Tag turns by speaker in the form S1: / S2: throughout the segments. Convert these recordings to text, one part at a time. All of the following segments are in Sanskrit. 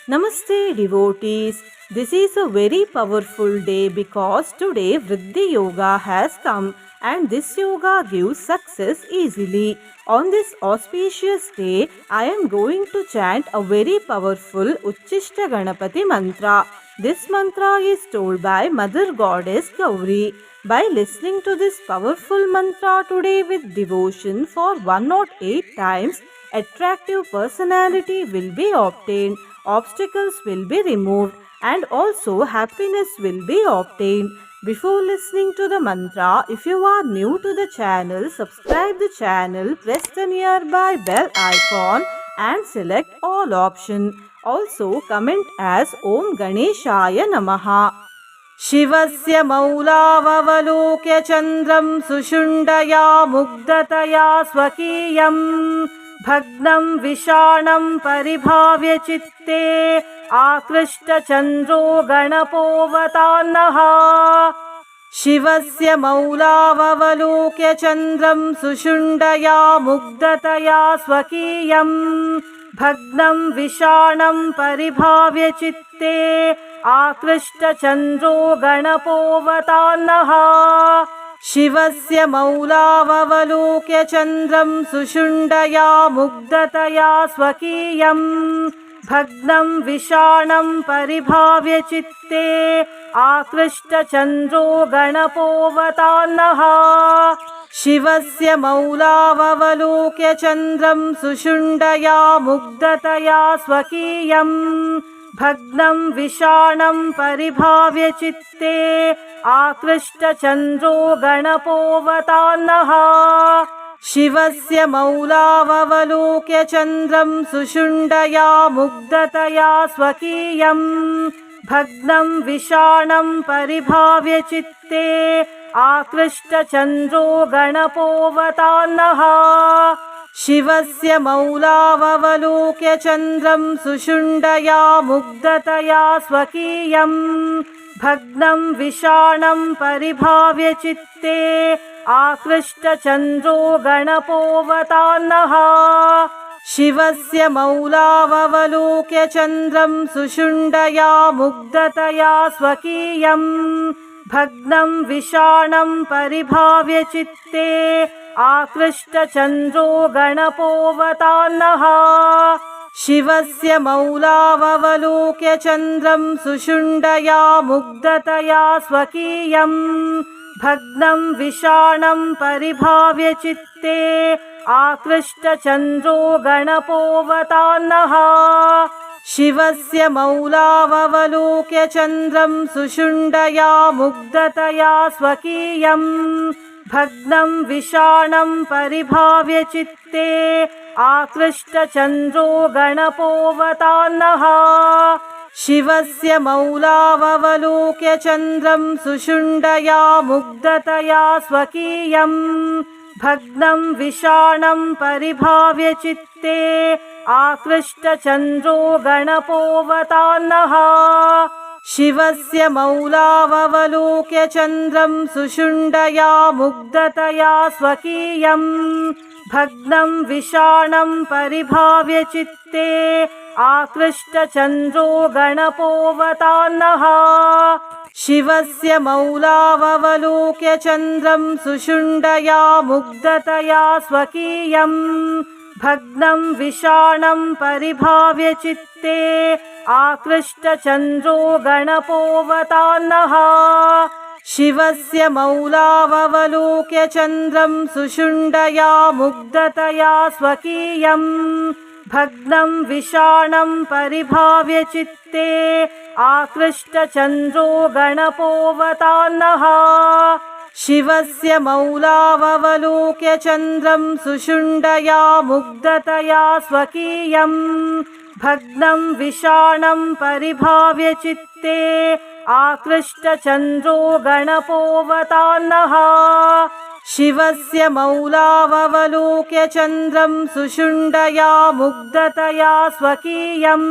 S1: Namaste devotees. This is a very powerful day because today Vriddhi Yoga has come and this yoga gives success easily. On this auspicious day, I am going to chant a very powerful Uchchishta Ganapati mantra. This mantra is told by Mother Goddess Gauri. By listening to this powerful mantra today with devotion for 108 times, attractive personality will be obtained, obstacles will be removed, and also happiness will be obtained. Before listening to the mantra, if you are new to the channel, subscribe the channel, press the nearby bell icon and select all option. Also comment as Om Ganeshaya Namaha. शिवस्य मौलावलोक्य चन्द्रं सुषुण्डया मुग्धतया स्वकीयं भग्नं विषाणं परिभाव्य चित्ते आकृष्टचन्द्रो गणपोऽवतान्नः शिवस्य मौलावलोक्य चन्द्रं सुषुण्डया मुग्धतया स्वकीयं भग्नं विषाणं परिभाव्य चित्ते आकृष्टचन्द्रो गणपोऽवतान्नः शिवस्य मौलावलोक्य चन्द्रं सुषुण्डया मुग्धतया स्वकीयं भग्नं विषाणं परिभाव्य चित्ते आकृष्टचन्द्रो गणपोऽवतान्नः शिवस्य मौलावलोक्य चन्द्रं सुषुण्डया मुग्धतया स्वकीयं भग्नं विषाणं परिभाव्य चित्ते आकृष्टचन्द्रो गणपोऽवतान्नः शिवस्य मौलावलोक्य चन्द्रं सुषुण्डया मुग्धतया स्वकीयं भग्नं विषाणं परिभाव्य चित्ते आकृष्टचन्द्रो गणपोऽवतान्नः शिवस्य मौलावलोक्य चन्द्रं सुषुण्डया मुग्धतया स्वकीयं भग्नं विषाणं परिभाव्य चित्ते आकृष्टचन्द्रो गणपोऽवतान्नः शिवस्य मौलावलोक्य चन्द्रं सुषुण्डया मुग्धतया स्वकीयं भग्नं विषाणं परिभाव्य चित्ते आकृष्टचन्द्रो गणपोऽवतान्नः शिवस्य मौलावलोक्य चन्द्रं सुषुण्डया मुग्धतया स्वकीयं भग्नं विषाणं परिभाव्य चित्ते आकृष्टचन्द्रो गणपोऽवतान्नः शिवस्य मौलावलोक्य चन्द्रं सुषुण्डया मुग्धतया स्वकीयं भग्नं विषाणं परिभाव्य चित्ते आकृष्टचन्द्रो गणपोऽवतान्नः शिवस्य मौलावलोक्य चन्द्रं सुषुण्डया मुग्धतया स्वकीयं भग्नं विषाणं परिभाव्य चित्ते आकृष्टचन्द्रो गणपोऽवतान्नः शिवस्य मौलावलोक्य चन्द्रं सुषुण्डया मुग्धतया स्वकीयं भग्नं विषाणं परिभाव्य चित्ते आकृष्टचन्द्रो गणपोऽवतान्नः शिवस्य मौलावलोक्य चन्द्रं सुषुण्डया मुग्धतया स्वकीयं भग्नं विषाणं परिभाव्य चित्ते आकृष्टचन्द्रो गणपोऽवतान्नः शिवस्य मौलावलोक्य चन्द्रं सुषुण्डया मुग्धतया स्वकीयं भग्नं विषाणं परिभाव्य चित्ते आकृष्टचन्द्रो गणपोऽवतान्नः शिवस्य मौलावलोक्य चन्द्रं सुषुण्डया मुग्धतया स्वकीयं भग्नं विषाणं परिभाव्य चित्ते आकृष्टचन्द्रो गणपोऽवतान्नः शिवस्य मौलावलोक्य चन्द्रं सुषुण्डया मुग्धतया स्वकीयं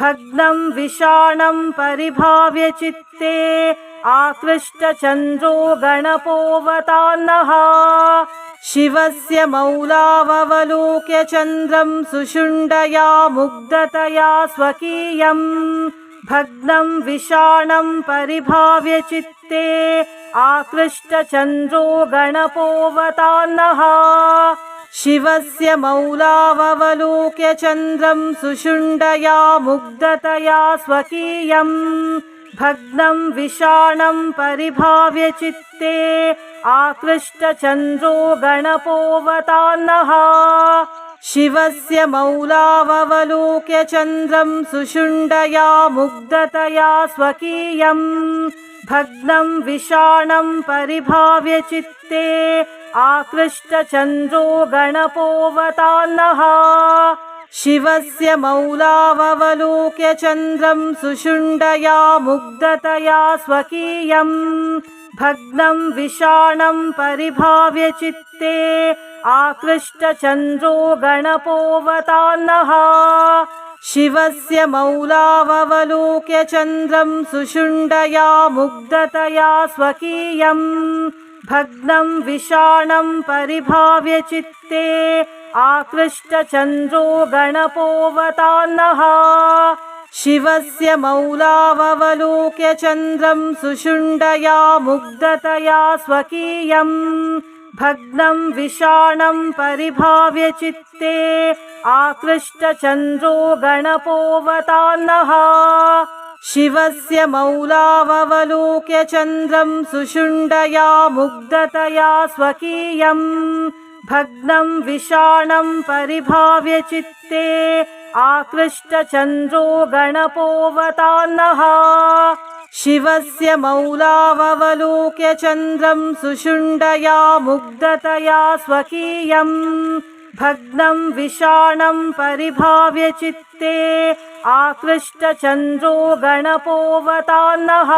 S1: भग्नं विषाणं परिभाव्य चित्ते आकृष्टचन्द्रो गणपोऽवतान्नः शिवस्य मौलावलोक्य चन्द्रं सुषुण्डया मुग्धतया स्वकीयं भग्नं विषाणं परिभाव्य चित्ते आकृष्टचन्द्रो गणपोऽवतान्नः शिवस्य मौलावलोक्य चन्द्रं सुषुण्डया मुग्धतया स्वकीयं भग्नं विषाणं परिभाव्य चित्ते आकृष्टचन्द्रो गणपोऽवतान्नः शिवस्य मौलावलोक्य चन्द्रं सुषुण्डया मुग्धतया स्वकीयं भग्नं विषाणं परिभाव्य चित्ते आकृष्टचन्द्रो गणपोऽवतान्नः शिवस्य मौलावलोक्य चन्द्रं सुषुण्डया मुग्धतया स्वकीयं भग्नं विषाणं परिभाव्य चित्ते आकृष्टचन्द्रो गणपोऽवतान्नः शिवस्य मौलावलोक्य चन्द्रं सुषुण्डया मुग्धतया स्वकीयं भग्नं विषाणं परिभाव्य चित्ते आकृष्टचन्द्रो गणपोऽवतान्नः शिवस्य मौलावलोक्य चन्द्रं सुषुण्डया मुग्धतया स्वकीयं भग्नं विषाणं परिभाव्य चित्ते आकृष्टचन्द्रो गणपोऽवतान्नः शिवस्य मौलावलोक्य चन्द्रं सुषुण्डया मुग्धतया स्वकीयं भग्नं विषाणं परिभाव्य चित्ते आकृष्टचन्द्रो गणपोऽवतान्नः शिवस्य मौलावलोक्य चन्द्रं सुषुण्डया मुग्धतया स्वकीयं भग्नं विषाणं परिभाव्य चित्ते आकृष्टचन्द्रो गणपोऽवतान्नः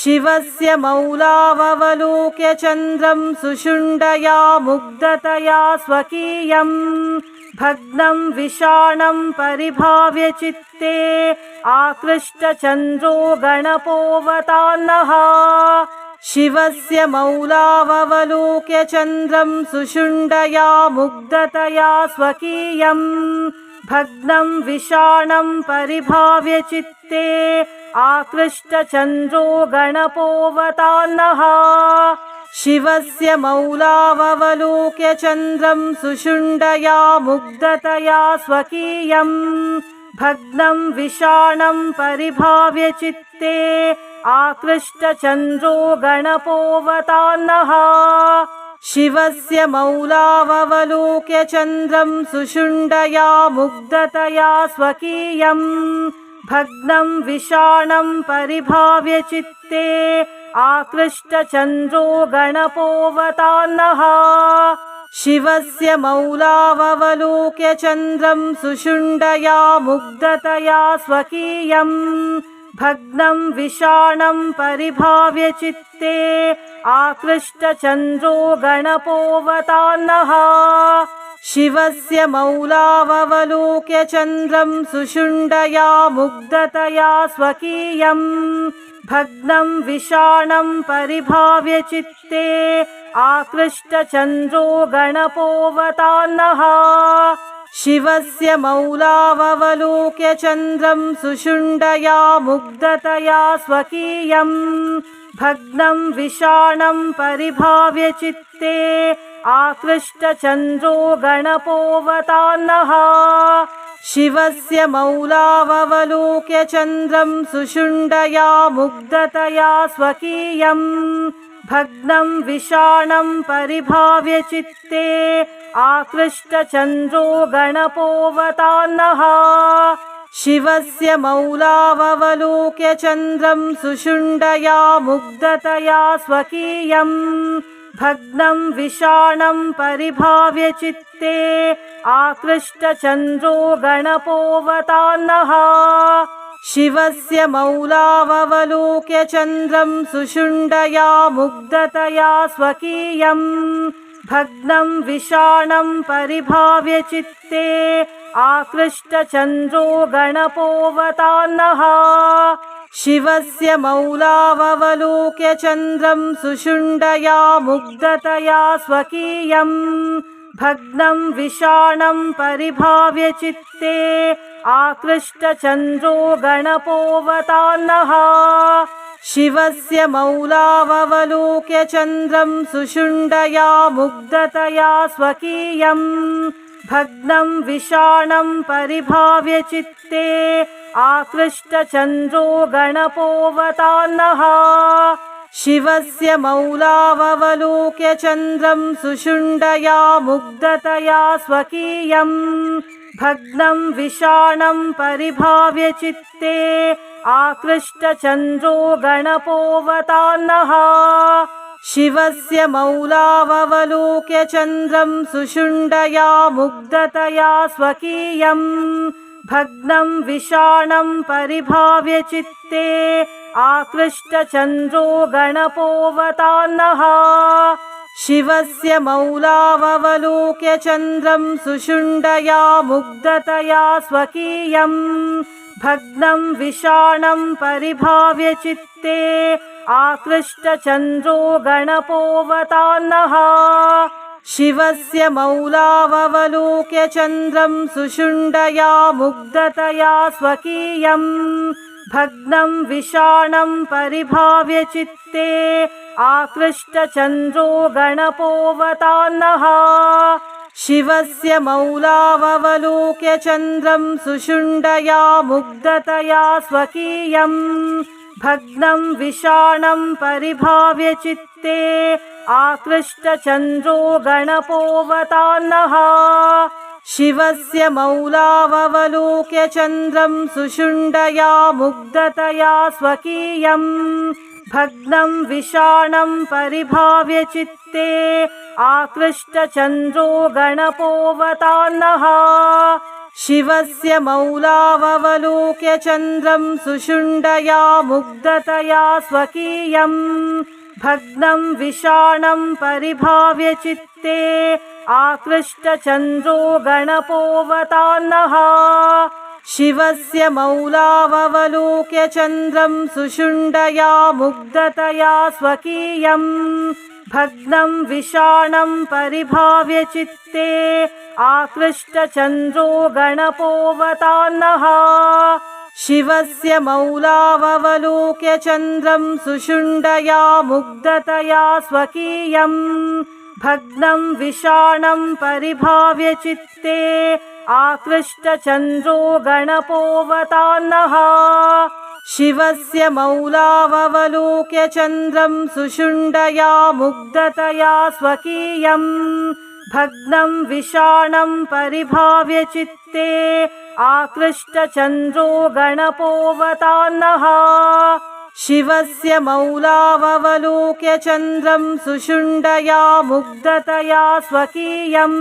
S1: शिवस्य मौलावलोक्य चन्द्रं सुषुण्डया मुग्धतया स्वकीयं भग्नं विषाणं परिभाव्य चित्ते आकृष्टचन्द्रो गणपोऽवतान्नः शिवस्य मौलावलोक्य चन्द्रं सुषुण्डया मुग्धतया स्वकीयं भग्नं विषाणं परिभाव्य चित्ते आकृष्टचन्द्रो गणपोऽवतान्नः शिवस्य मौलावलोक्य चन्द्रं सुषुण्डया मुग्धतया स्वकीयं भग्नं विषाणं परिभाव्य चित्ते आकृष्टचन्द्रो गणपोऽवतान्नः शिवस्य मौलावलोक्य चन्द्रं सुषुण्डया मुग्धतया स्वकीयं भग्नं विषाणं परिभाव्य चित्ते आकृष्टचन्द्रो गणपोऽवतान्नः शिवस्य मौलावलोक्य चन्द्रं सुषुण्डया मुग्धतया स्वकीयं भग्नं विषाणं परिभाव्य चित्ते आकृष्टचन्द्रो गणपोऽवतान्नः शिवस्य मौलावलोक्य चन्द्रं सुषुण्डया मुग्धतया स्वकीयं भग्नं विषाणं परिभाव्य चित्ते आकृष्टचन्द्रो गणपोऽवतान्नः शिवस्य मौलावलोक्य चन्द्रं सुषुण्डया मुग्धतया स्वकीयं भग्नं विषाणं परिभाव्य चित्ते आकृष्टचन्द्रो गणपोऽवतान्नः शिवस्य मौलावलोक्य चन्द्रं सुषुण्डया मुग्धतया स्वकीयं भग्नं विषाणं परिभाव्य चित्ते आकृष्टचन्द्रो गणपोऽवतान्नः शिवस्य मौलावलोक्य चन्द्रं सुषुण्डया मुग्धतया स्वकीयं भग्नं विषाणं परिभाव्य चित्ते आकृष्टचन्द्रो गणपोऽवतान्नः शिवस्य मौलावलोक्य चन्द्रं सुषुण्डया मुग्धतया स्वकीयं भग्नं विषाणं परिभाव्य चित्ते आकृष्टचन्द्रो गणपोऽवतान्नः शिवस्य मौलावलोक्य चन्द्रं सुषुण्डया मुग्धतया स्वकीयं भग्नं विषाणं परिभाव्य चित्ते आकृष्टचन्द्रो गणपोऽवतान्नः शिवस्य मौलावलोक्य चन्द्रं सुषुण्डया मुग्धतया स्वकीयं भग्नं विषाणं परिभाव्य चित्ते आकृष्टचन्द्रो गणपोऽवतान्नः शिवस्य मौलावलोक्य चन्द्रं सुषुण्डया मुग्धतया स्वकीयं भग्नं विषाणं परिभाव्य चित्ते आकृष्टचन्द्रो गणपोऽवतान्नः शिवस्य मौलावलोक्य चन्द्रं सुषुण्डया मुग्धतया स्वकीयं भग्नं विषाणं परिभाव्य चित्ते आकृष्टचन्द्रो गणपोऽवतान्नः शिवस्य मौलावलोक्य चन्द्रं सुषुण्डया मुग्धतया स्वकीयं भग्नं विषाणं परिभाव्य चित्ते आकृष्टचन्द्रो गणपोऽवतान्नः शिवस्य मौलावलोक्य चन्द्रं सुषुण्डया मुग्धतया स्वकीयं भग्नं विषाणं परिभाव्य चित्ते आकृष्टचन्द्रो गणपोऽवतान्नः शिवस्य मौलावलोक्य चन्द्रं सुषुण्डया मुग्धतया स्वकीयं भग्नं विषाणं परिभाव्य चित्ते आकृष्टचन्द्रो गणपोऽवतान्नः शिवस्य मौलावलोक्य चन्द्रं सुषुण्डया मुग्धतया स्वकीयं भग्नं विषाणं परिभाव्य चित्ते आकृष्टचन्द्रो गणपोऽवतान्नः शिवस्य मौलावलोक्य चन्द्रं सुषुण्डया मुग्धतया स्वकीयं भग्नं विषाणं परिभाव्य चित्ते आकृष्टचन्द्रो गणपोऽवतान्नः शिवस्य मौलावलोक्य चन्द्रं सुषुण्डया मुग्धतया स्वकीयं भग्नं विषाणं परिभाव्य चित्ते आकृष्टचन्द्रो गणपोऽवतान्नः शिवस्य मौलावलोक्य चन्द्रं सुषुण्डया मुग्धतया स्वकीयं भग्नं विषाणं परिभाव्य चित्ते आकृष्टचन्द्रो गणपोऽवतान्नः शिवस्य मौलावलोक्य चन्द्रं सुषुण्डया मुग्धतया स्वकीयं भग्नं विषाणं परिभाव्य चित्ते आकृष्टचन्द्रो गणपोऽवतान्नः शिवस्य मौलावलोक्य चन्द्रं सुषुण्डया मुग्धतया स्वकीयं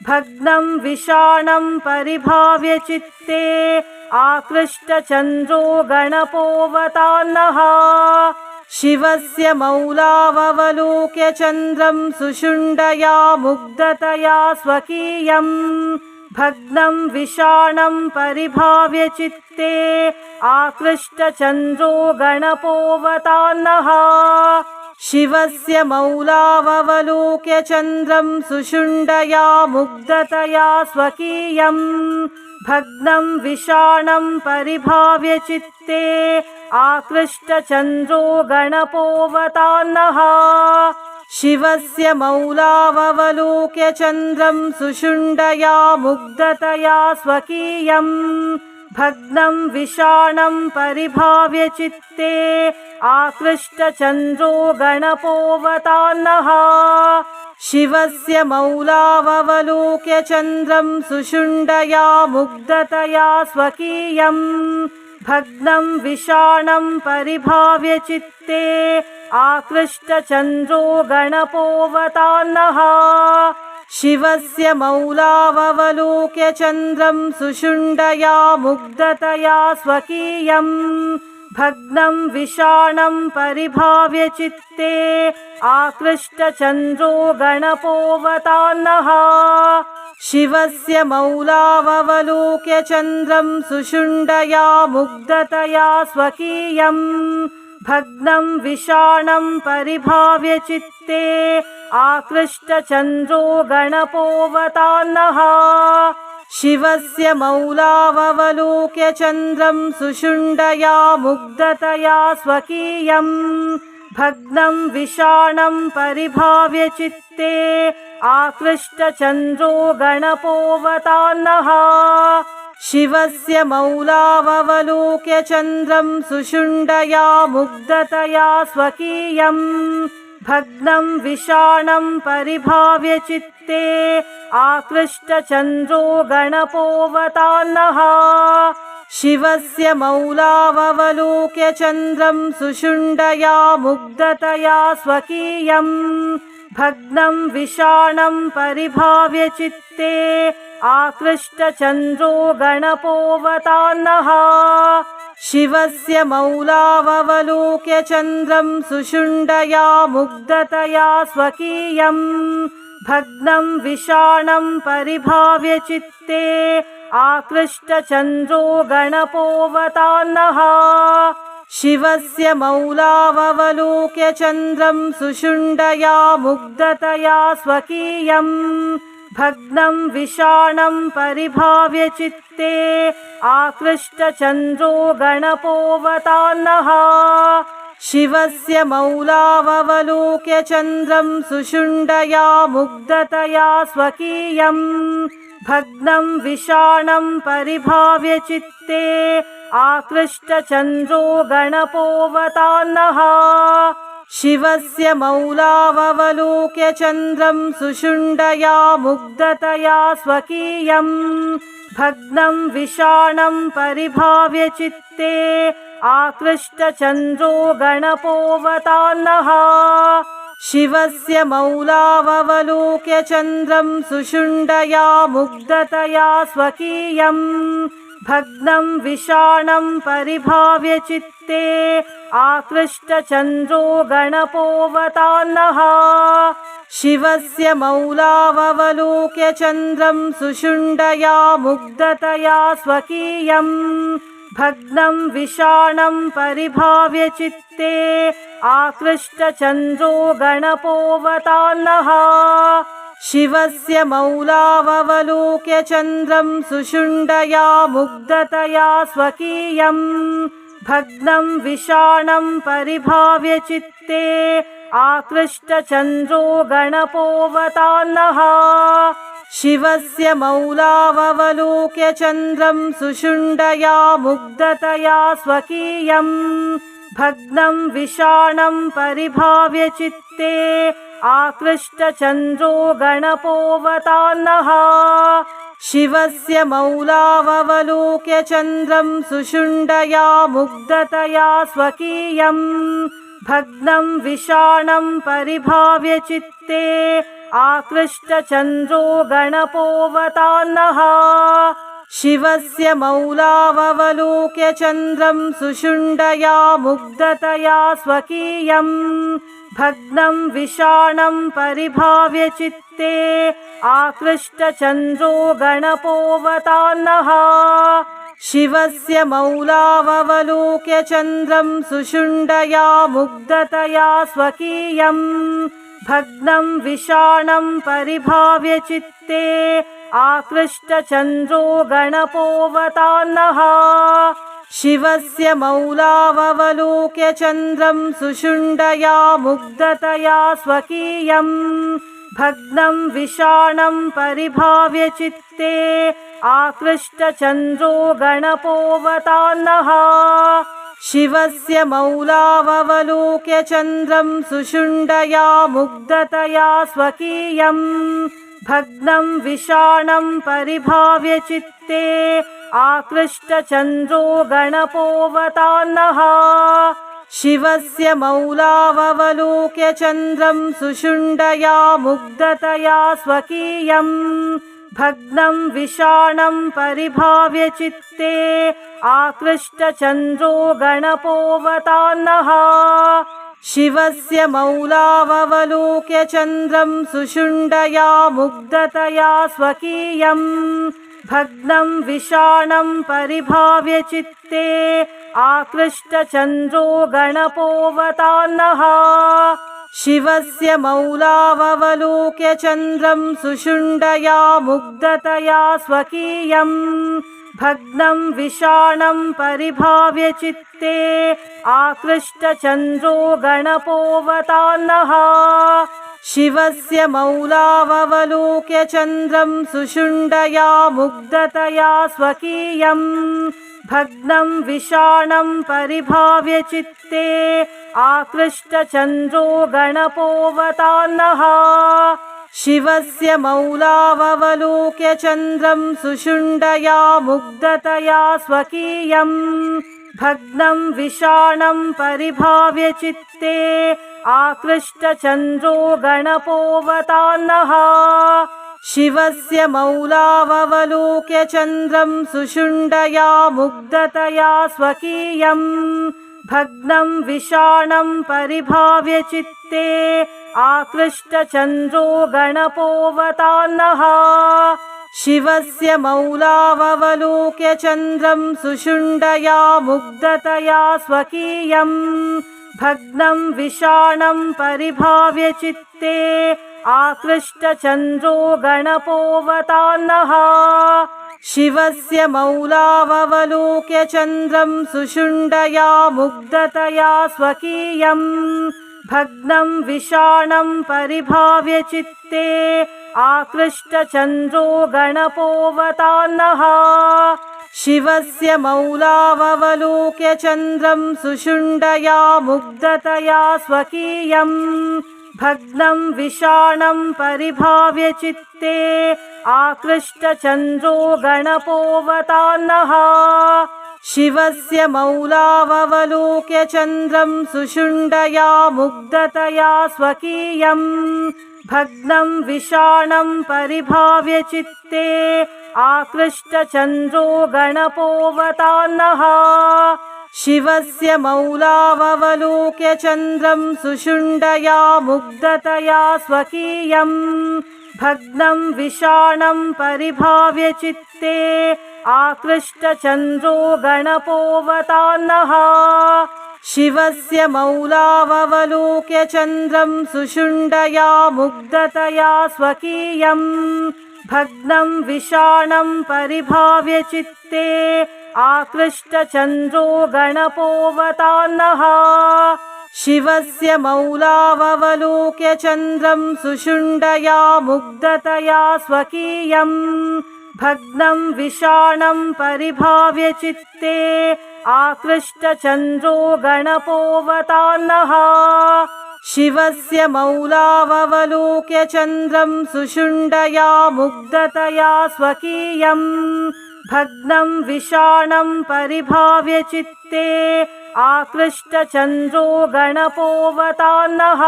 S1: भग्नं विषाणं परिभाव्य चित्ते आकृष्टचन्द्रो गणपोऽवतान्नः शिवस्य मौलावलोक्य चन्द्रं सुषुण्डया मुग्धतया स्वकीयं भग्नं विषाणं परिभाव्य चित्ते आकृष्टचन्द्रो गणपोऽवतान्नः शिवस्य मौलावलोक्य चन्द्रं सुषुण्डया मुग्धतया स्वकीयं भग्नं विषाणं परिभाव्य चित्ते आकृष्टचन्द्रो गणपोऽवतान्नः शिवस्य मौलावलोक्य चन्द्रं सुषुण्डया मुग्धतया स्वकीयं भग्नं विषाणं परिभाव्य चित्ते आकृष्टचन्द्रो गणपोऽवतान्नः शिवस्य मौलावलोक्य चन्द्रं सुषुण्डया मुग्धतया स्वकीयं भग्नं विषाणं परिभाव्य चित्ते आकृष्टचन्द्रो गणपोऽवतान्नः शिवस्य मौलावलोक्य चन्द्रं सुषुण्डया मुग्धतया स्वकीयं भग्नं विषाणं परिभाव्य चित्ते आकृष्टचन्द्रो गणपोऽवतान्नः शिवस्य मौलावलोक्य चन्द्रं सुषुण्डया मुग्धतया स्वकीयं भग्नं विषाणं परिभाव्य चित्ते आकृष्टचन्द्रो गणपोऽवतान्नः शिवस्य मौलावलोक्य चन्द्रं सुषुण्डया मुग्धतया स्वकीयं भग्नं विषाणं परिभाव्य चित्ते आकृष्टचन्द्रो गणपोऽवतान्नः शिवस्य मौलावलोक्य चन्द्रं सुषुण्डया मुग्धतया स्वकीयं भग्नं विषाणं परिभाव्य चित्ते आकृष्टचन्द्रो गणपोऽवतान्नः शिवस्य मौलावलोक्य चन्द्रं सुषुण्डया मुग्धतया स्वकीयं भग्नं विषाणं परिभाव्य चित्ते आकृष्टचन्द्रो गणपोऽवतान्नः शिवस्य मौलावलोक्य चन्द्रं सुषुण्डया मुग्धतया स्वकीयं भग्नं विषाणं परिभाव्य चित्ते आकृष्टचन्द्रो गणपोऽवतान्नः शिवस्य मौलावलोक्य चन्द्रं सुषुण्डया मुग्धतया स्वकीयं भग्नं विषाणं परिभाव्य चित्ते आकृष्टचन्द्रो गणपोऽवतान्नः शिवस्य मौलावलोक्य चन्द्रं सुषुण्डया मुग्धतया स्वकीयं भग्नं विषाणं परिभाव्य चित्ते आकृष्टचन्द्रो गणपोऽवतान्नः शिवस्य मौलावलोक्य चन्द्रं सुषुण्डया मुग्धतया स्वकीयं भग्नं विषाणं परिभाव्य चित्ते आकृष्टचन्द्रो गणपोऽवतान्नः शिवस्य मौलावलोक्य चन्द्रं सुषुण्डया मुग्धतया स्वकीयं भग्नं विषाणं परिभाव्य चित्ते आकृष्टचन्द्रो गणपोऽवतान्नः शिवस्य मौलावलोक्य चन्द्रं सुषुण्डया मुग्धतया स्वकीयं भग्नं विषाणं परिभाव्य चित्ते आकृष्टचन्द्रो गणपोऽवतान्नः शिवस्य मौलावलोक्य चन्द्रं सुषुण्डया मुग्धतया स्वकीयं भग्नं विषाणं परिभाव्य चित्ते आकृष्टचन्द्रो गणपोऽवतान्नः शिवस्य मौलावलोक्य चन्द्रं सुषुण्डया मुग्धतया स्वकीयं भग्नं विषाणं परिभाव्य चित्ते आकृष्टचन्द्रो गणपोऽवतान्नः शिवस्य मौलावलोक्य चन्द्रं सुषुण्डया मुग्धतया स्वकीयं भग्नं विषाणं परिभाव्य चित्ते आकृष्टचन्द्रो गणपोऽवतान्नः शिवस्य मौलावलोक्य चन्द्रं सुषुण्डया मुग्धतया स्वकीयं भग्नं विषाणं परिभाव्य चित्ते आकृष्टचन्द्रो गणपोऽवतान्नः शिवस्य मौलावलोक्य चन्द्रं सुषुण्डया मुग्धतया स्वकीयं भग्नं विषाणं परिभाव्य चित्ते आकृष्टचन्द्रो गणपोऽवतान्नः शिवस्य मौलावलोक्य चन्द्रं सुषुण्डया मुग्धतया स्वकीयं भग्नं विषाणं परिभाव्य चित्ते आकृष्टचन्द्रो गणपोऽवतान्नः शिवस्य मौलावलोक्य चन्द्रं सुषुण्डया मुग्धतया स्वकीयं भग्नं विषाणं परिभाव्य चित्ते आकृष्टचन्द्रो गणपोऽवतान्नः शिवस्य मौलावलोक्य चन्द्रं सुषुण्डया मुग्धतया स्वकीयं भग्नं विषाणं परिभाव्य चित्ते आकृष्टचन्द्रो गणपोऽवतान्नः शिवस्य मौलावलोक्य चन्द्रं सुषुण्डया मुग्धतया स्वकीयं भग्नं विषाणं परिभाव्य चित्ते आकृष्टचन्द्रो गणपोऽवतान्नः। शिवस्य मौलावलोक्य चन्द्रं सुषुण्डया मुग्धतया स्वकीयं भग्नं विषाणं परिभाव्य चित्ते आकृष्टचन्द्रो गणपोऽवतान्नः। शिवस्य मौलावलोक्य चन्द्रं सुषुण्डया मुग्धतया स्वकीयं भग्नं विषाणं परिभाव्य चित्ते आकृष्टचन्द्रो गणपोऽवतान्नः। शिवस्य मौलावलोक्य चन्द्रं सुषुण्डया मुग्धतया स्वकीयं भग्नं विषाणं परिभाव्य चित्ते आकृष्टचन्द्रो गणपोऽवतान्नः। शिवस्य मौलावलोक्य चन्द्रं सुषुण्डया मुग्धतया स्वकीयं भग्नं विषाणं परिभाव्य चित्ते आकृष्टचन्द्रो गणपोऽवतान्नः। शिवस्य मौलावलोक्य चन्द्रं सुषुण्डया मुग्धतया स्वकीयं भग्नं विषाणं परिभाव्य चित्ते आकृष्टचन्द्रो गणपोऽवतान्नः। शिवस्य मौलावलोक्य चन्द्रं सुषुण्डया मुग्धतया स्वकीयं भग्नं विषाणं परिभाव्य चित्ते आकृष्टचन्द्रो गणपोऽवतान्नः। शिवस्य मौलावलोक्य चन्द्रं सुषुण्डया मुग्धतया स्वकीयं भग्नं विषाणं परिभाव्य चित्ते आकृष्टचन्द्रो गणपोऽवतान्नः। शिवस्य मौलावलोक्य चन्द्रं सुषुण्डया मुग्धतया स्वकीयं भग्नं विषाणं परिभाव्य चित्ते आकृष्टचन्द्रो गणपोऽवतान्नः। शिवस्य मौलावलोक्य चन्द्रं सुषुण्डया मुग्धतया स्वकीयं भग्नं विषाणं परिभाव्य चित्ते आकृष्टचन्द्रो गणपोऽवतान्नः। शिवस्य मौलावलोक्य चन्द्रं सुषुण्डया मुग्धतया स्वकीयं भग्नं विषाणं परिभाव्य चित्ते आकृष्टचन्द्रो गणपोऽवतान्नः। शिवस्य मौलावलोक्य चन्द्रं सुषुण्डया मुग्धतया स्वकीयं भग्नं विषाणं परिभाव्य चित्ते आकृष्टचन्द्रो गणपोऽवतान्नः। शिवस्य मौलावलोक्य चन्द्रं सुषुण्डया मुग्धतया स्वकीयं भग्नं विषाणं परिभाव्य चित्ते आकृष्टचन्द्रो गणपोऽवतान्नः।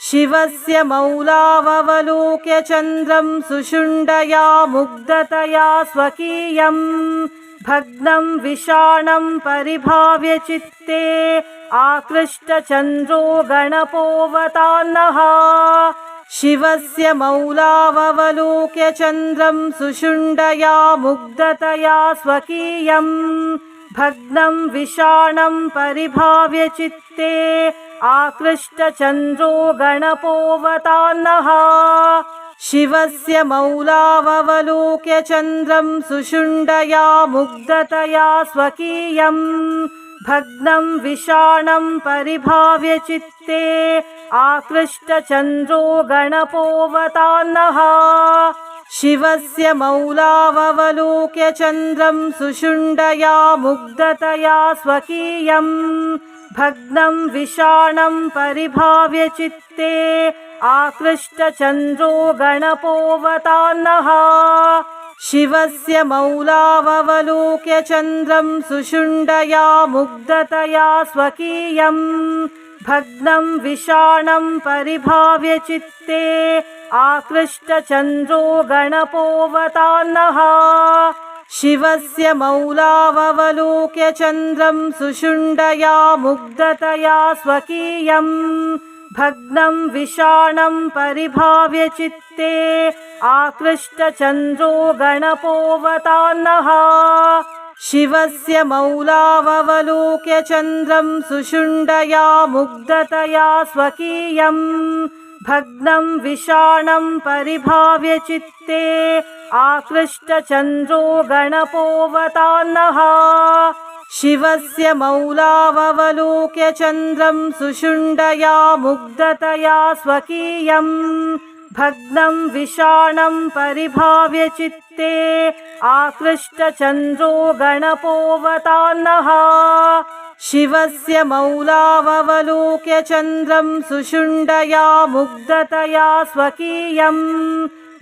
S1: शिवस्य मौलावलोक्य चन्द्रं सुषुण्डया मुग्धतया स्वकीयं भग्नं विषाणं परिभाव्य चित्ते आकृष्टचन्द्रो गणपोऽवतान्नः। शिवस्य मौलावलोक्य चन्द्रं सुषुण्डया मुग्धतया स्वकीयं भग्नं विषाणं परिभाव्य चित्ते आकृष्टचन्द्रो गणपोऽवतान्नः। शिवस्य मौलावलोक्य चन्द्रं सुषुण्डया मुग्धतया स्वकीयं भग्नं विषाणं परिभाव्य चित्ते आकृष्टचन्द्रो गणपोऽवतान्नः। शिवस्य मौलावलोक्य चन्द्रं सुषुण्डया मुग्धतया स्वकीयं भग्नं विषाणं परिभाव्य चित्ते आकृष्टचन्द्रो गणपोऽवतान्नः। शिवस्य मौलावलोक्य चन्द्रं सुषुण्डया मुग्धतया स्वकीयं भग्नं विषाणं परिभाव्य चित्ते आकृष्टचन्द्रो गणपोऽवतान्नः। शिवस्य मौलावलोक्य चन्द्रं सुषुण्डया मुग्धतया स्वकीयं भग्नं विषाणं परिभाव्य चित्ते आकृष्टचन्द्रो गणपोऽवतान्नः। शिवस्य मौलावलोक्य चन्द्रं सुषुण्डया मुग्धतया स्वकीयं भग्नं विषाणं परिभाव्य चित्ते आकृष्टचन्द्रो गणपोऽवतान्नः। शिवस्य मौलावलोक्य चन्द्रं सुषुण्डया मुग्धतया स्वकीयं भग्नं विषाणं परिभाव्य चित्ते आकृष्टचन्द्रो गणपोऽवतान्नः। शिवस्य मौलावलोक्य चन्द्रं सुषुण्डया मुग्धतया स्वकीयं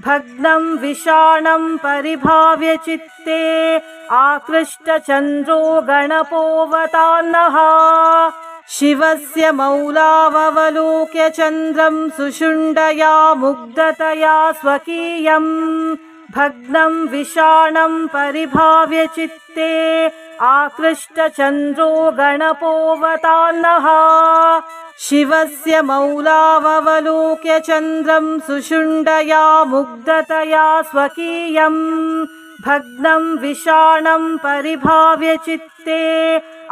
S1: भग्नं विषाणं परिभाव्य चित्ते आकृष्टचन्द्रो गणपोऽवतान्नः। शिवस्य मौलावलोक्य चन्द्रं सुषुण्डया मुग्धतया स्वकीयं भग्नं विषाणं परिभाव्य चित्ते आकृष्टचन्द्रो गणपोऽवतान्नः। शिवस्य मौलावलोक्य चन्द्रं सुषुण्डया मुग्धतया स्वकीयं भग्नं विषाणं परिभाव्य चित्ते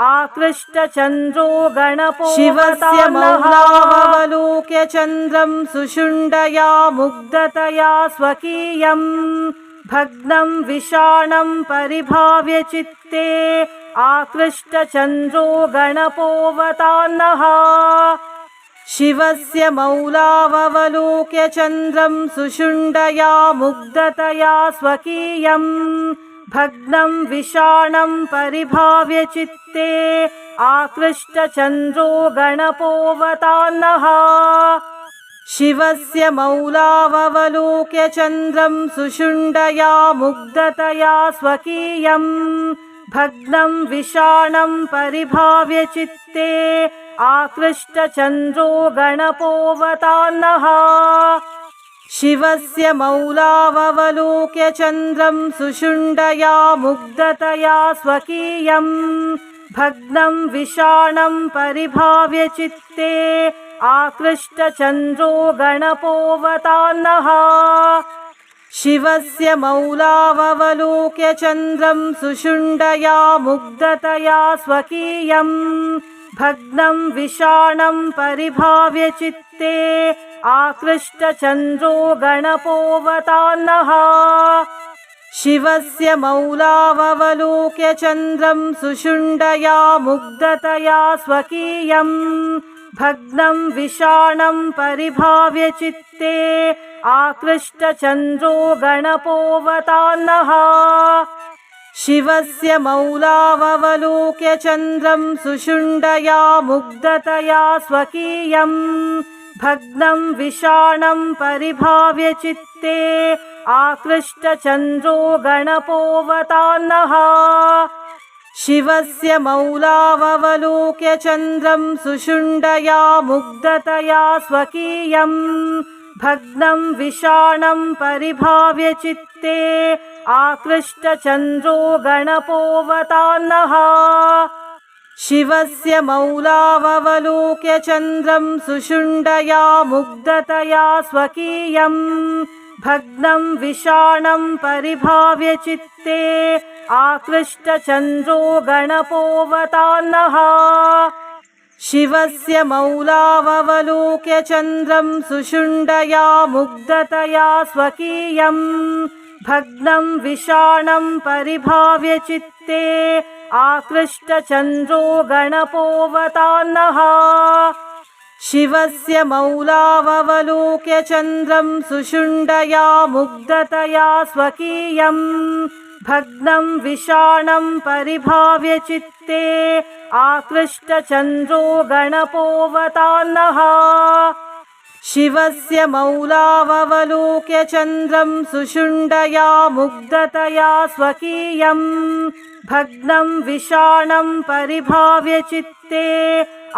S1: आकृष्टचन्द्रो गणपोऽवतान्नः। शिवस्य मौलावलोक्य चन्द्रं सुषुण्डया मुग्धतया स्वकीयं भग्नं विषाणं परिभाव्य चित्ते आकृष्टचन्द्रो गणपोऽवतान्नः। शिवस्य मौलावलोक्य चन्द्रं सुषुण्डया मुग्धतया स्वकीयं भग्नं विषाणं परिभाव्य चित्ते आकृष्टचन्द्रो गणपोऽवतान्नः। शिवस्य मौलावलोक्य चन्द्रं सुषुण्डया मुग्धतया स्वकीयं भग्नं विषाणं परिभाव्य चित्ते आकृष्टचन्द्रो गणपोऽवतान्नः। शिवस्य मौलावलोक्य चन्द्रं सुषुण्डया मुग्धतया स्वकीयं भग्नं विषाणं परिभाव्य चित्ते आकृष्टचन्द्रो गणपोऽवतान्नः। शिवस्य मौलावलोक्य चन्द्रं सुषुण्डया मुग्धतया स्वकीयं भग्नं विषाणं परिभाव्य चित्ते आकृष्टचन्द्रो गणपोऽवतान्नः। शिवस्य मौलावलोक्य चन्द्रं सुषुण्डया मुग्धतया स्वकीयं भग्नं विषाणं परिभाव्य चित्ते आकृष्टचन्द्रो गणपोऽवतान्नः। शिवस्य मौलावलोक्य चन्द्रं सुषुण्डया मुग्धतया स्वकीयं भग्नं विषाणं परिभाव्य चित्ते आकृष्टचन्द्रो गणपोऽवतान्नः। शिवस्य मौलावलोक्य चन्द्रं सुषुण्डया मुग्धतया स्वकीयं भग्नं विषाणं परिभाव्य चित्ते आकृष्टचन्द्रो गणपोऽवतान्नः। शिवस्य मौलावलोक्य चन्द्रं सुषुण्डया मुग्धतया स्वकीयं भग्नं विषाणं परिभाव्य चित्ते आकृष्टचन्द्रो गणपोऽवतान्नः। शिवस्य मौलावलोक्य चन्द्रं सुषुण्डया मुग्धतया स्वकीयं भग्नं विषाणं परिभाव्य चित्ते आकृष्टचन्द्रो गणपोऽवतान्नः। शिवस्य मौलावलोक्य चन्द्रं सुषुण्डया मुग्धतया स्वकीयं भग्नं विषाणं परिभाव्य चित्ते आकृष्टचन्द्रो गणपोऽवतान्नः। शिवस्य मौलावलोक्य चन्द्रं सुषुण्डया मुग्धतया स्वकीयं भग्नं विषाणं परिभाव्य चित्ते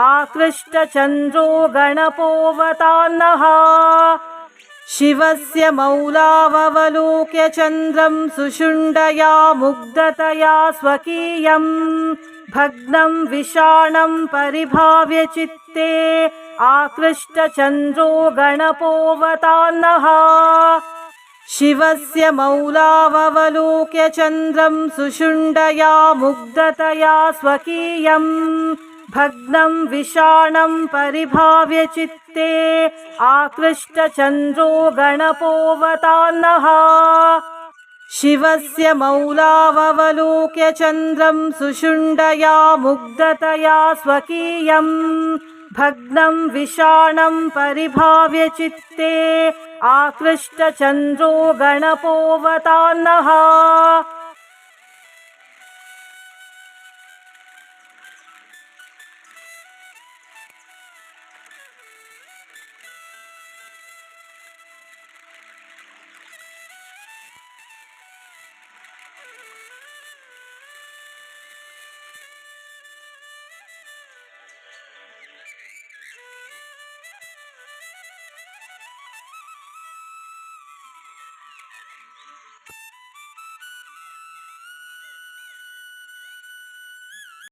S1: आकृष्टचन्द्रो गणपोऽवतान्नः। शिवस्य मौलावलोक्य चन्द्रं सुषुण्डया मुग्धतया स्वकीयं भग्नं विषाणं परिभाव्य चित्ते आकृष्टचन्द्रो गणपोऽवतान्नः शिवस्य मौलावलोक्य चन्द्रं सुषुण्डया मुग्धतया स्वकीयं भग्नं विषाणं परिभाव्य चित्ते आकृष्टचन्द्रो गणपोऽवतान्नः शिवस्य मौलावलोक्य चन्द्रं सुषुण्डया मुग्धतया स्वकीयं भग्नं विषाणं परिभाव्य चित्ते आकृष्टचन्द्रो गणपोऽवतान्नः